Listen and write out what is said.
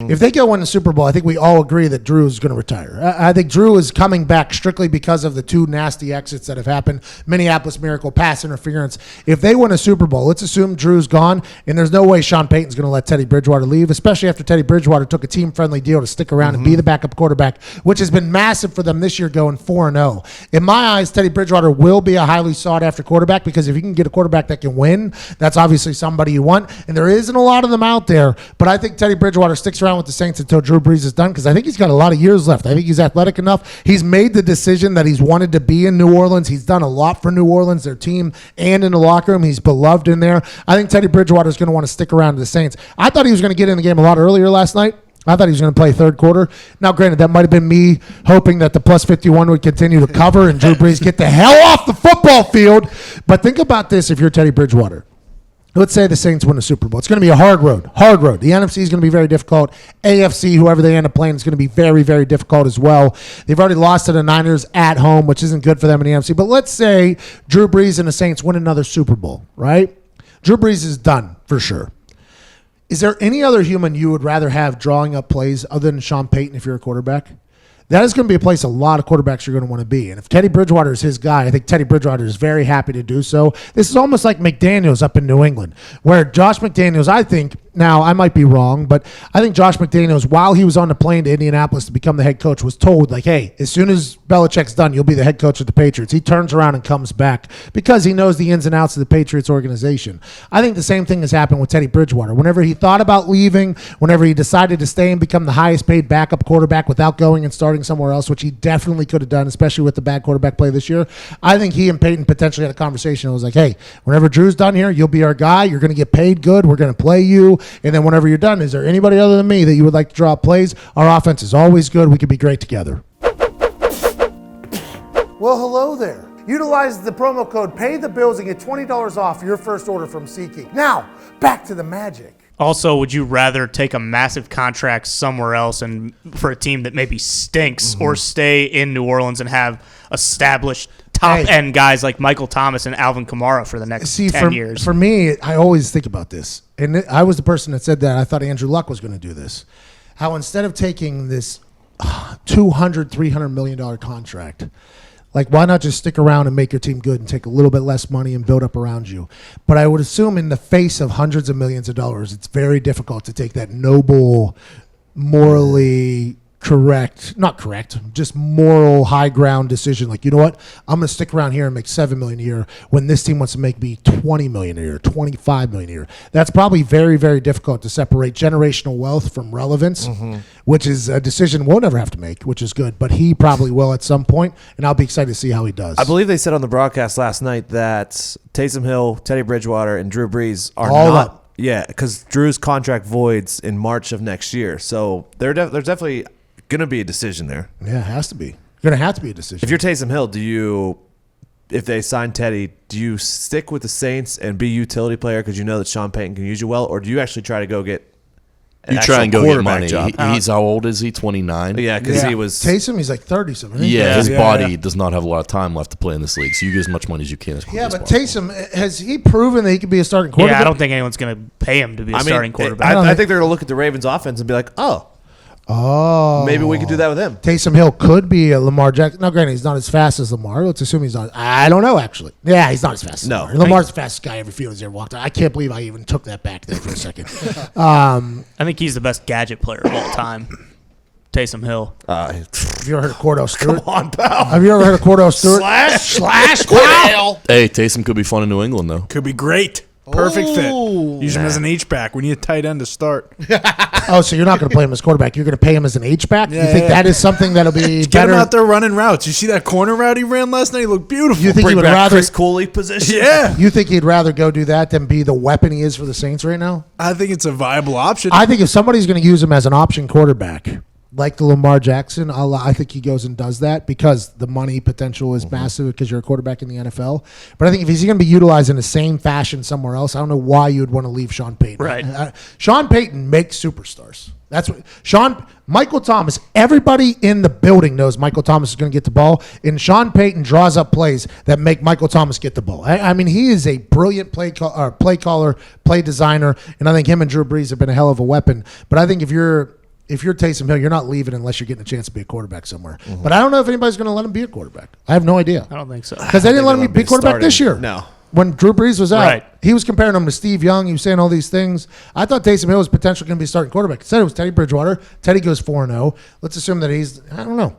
If they go win the Super Bowl, I think we all agree that Drew is going to retire. I think Drew is coming back strictly because of the two nasty exits that have happened. Minneapolis Miracle, pass interference. If they win a Super Bowl, let's assume Drew's gone, and there's no way Sean Payton's going to let Teddy Bridgewater leave, especially after Teddy Bridgewater took a team-friendly deal to stick around and be the backup quarterback, which has been massive for them this year going 4-0. In my eyes, Teddy Bridgewater will be a highly sought-after quarterback because if you can get a quarterback that can win, that's obviously somebody you want, and there isn't a lot of them out there, but I think Teddy Bridgewater sticks around with the Saints until Drew Brees is done because I think he's got a lot of years left. I think he's athletic enough. He's made the decision that he's wanted to be in New Orleans. He's done a lot for New Orleans, their team, and in the locker room. He's beloved in there. I think Teddy Bridgewater is going to want to stick around to the Saints. I thought he was going to get in the game a lot earlier last night. I thought he was going to play third quarter. Now, granted, that might have been me hoping that the plus 51 would continue to cover and Drew Brees get the hell off the football field. But think about this if you're Teddy Bridgewater. Let's say the Saints win the Super Bowl. It's going to be a hard road. Hard road. The NFC is going to be very difficult. AFC, whoever they end up playing, is going to be very, very difficult as well. They've already lost to the Niners at home, which isn't good for them in the NFC. But let's say Drew Brees and the Saints win another Super Bowl, right? Drew Brees is done for sure. Is there any other human you would rather have drawing up plays other than Sean Payton if you're a quarterback? That is going to be a place a lot of quarterbacks are going to want to be. And if Teddy Bridgewater is his guy, I think Teddy Bridgewater is very happy to do so. This is almost like McDaniels up in New England, where Josh McDaniels, I think, now I might be wrong, but I think Josh McDaniels, while he was on the plane to Indianapolis to become the head coach, was told, like, hey, as soon as Belichick's done, you'll be the head coach of the Patriots. He turns around and comes back because he knows the ins and outs of the Patriots organization. I think the same thing has happened with Teddy Bridgewater. Whenever he thought about leaving, whenever he decided to stay and become the highest paid backup quarterback without going and starting somewhere else, which he definitely could have done, especially with the bad quarterback play this year, I think he and Peyton potentially had a conversation. It was like, hey, whenever Drew's done here, you'll be our guy. You're going to get paid good. We're going to play you. And then whenever you're done, is there anybody other than me that you would like to draw plays? Our offense is always good. We could be great together. Well, hello there. Utilize the promo code Pay the Bills and get $20 off your first order from SeatGeek. Now, back to the magic. Also, would you rather take a massive contract somewhere else and for a team that maybe stinks or stay in New Orleans and have established top-end guys like Michael Thomas and Alvin Kamara for the next 10 years? For me, I always think about this. And I was the person that said that. I thought Andrew Luck was going to do this. How instead of taking this $200, $300 million contract, like, why not just stick around and make your team good and take a little bit less money and build up around you? But I would assume in the face of hundreds of millions of dollars, it's very difficult to take that noble, morally just moral high ground decision. Like, you know what? I'm going to stick around here and make $7 million a year when this team wants to make me $20 million a year, $25 million a year. That's probably very, very difficult to separate generational wealth from relevance, which is a decision we'll never have to make, which is good. But he probably will at some point, and I'll be excited to see how he does. I believe they said on the broadcast last night that Taysom Hill, Teddy Bridgewater, and Drew Brees are all not. up. Yeah, because Drew's contract voids in March of next year. So there's definitely going to be a decision there. Yeah, it has to be. Going to have to be a decision. If you're Taysom Hill, if they sign Teddy, do you stick with the Saints and be a utility player because you know that Sean Payton can use you well, or do you actually try to go get You try and go get money. He's how old is he? 29. Yeah, because he was Taysom. He's like 30-something. Yeah, his body does not have a lot of time left to play in this league. So you get as much money as you can. As quickly as but possible. Taysom, has he proven that he could be a starting quarterback? Yeah, I don't think anyone's going to pay him to be a starting quarterback. I think they're going to look at the Ravens' offense and be like, maybe we could do that with him. Taysom Hill could be a Lamar Jackson. Now, granted, he's not as fast as Lamar. Let's assume he's not. I don't know, actually. Yeah, he's not as fast as Lamar. Lamar's the fastest guy every field has ever walked on. I can't believe I even took that back there for a second. I think he's the best gadget player of all time. Taysom Hill. Have you ever heard of Cordell Stewart? Come on, pal. Have you ever heard of Cordell Stewart? Slash Cordell. Hey, Taysom could be fun in New England, though. Could be great. Perfect fit. Use him as an H-back. We need a tight end to start. So you're not going to play him as quarterback. You're going to pay him as an H-back? Yeah, you think that is something that'll be Get better? him out there running routes. You see that corner route he ran last night? He looked beautiful. You think Bring he would back rather Chris Cooley position? Yeah. You think he'd rather go do that than be the weapon he is for the Saints right now? I think it's a viable option. I think if somebody's going to use him as an option quarterback, like the Lamar Jackson, I think he goes and does that because the money potential is massive because you're a quarterback in the NFL. But I think if he's going to be utilized in the same fashion somewhere else, I don't know why you would want to leave Sean Payton. Right. Sean Payton makes superstars. That's what Michael Thomas, everybody in the building knows Michael Thomas is going to get the ball, and Sean Payton draws up plays that make Michael Thomas get the ball. I mean, he is a brilliant play caller, play designer, and I think him and Drew Brees have been a hell of a weapon. But I think if you're if you're Taysom Hill, you're not leaving unless you're getting a chance to be a quarterback somewhere. But I don't know if anybody's going to let him be a quarterback. I have no idea. I don't think so. Because they didn't let him be quarterback this year. No. When Drew Brees was out, Right. he was comparing him to Steve Young. He was saying all these things. I thought Taysom Hill was potentially going to be a starting quarterback. Instead, it was Teddy Bridgewater. Teddy goes 4-0. Let's assume that he's, I don't know.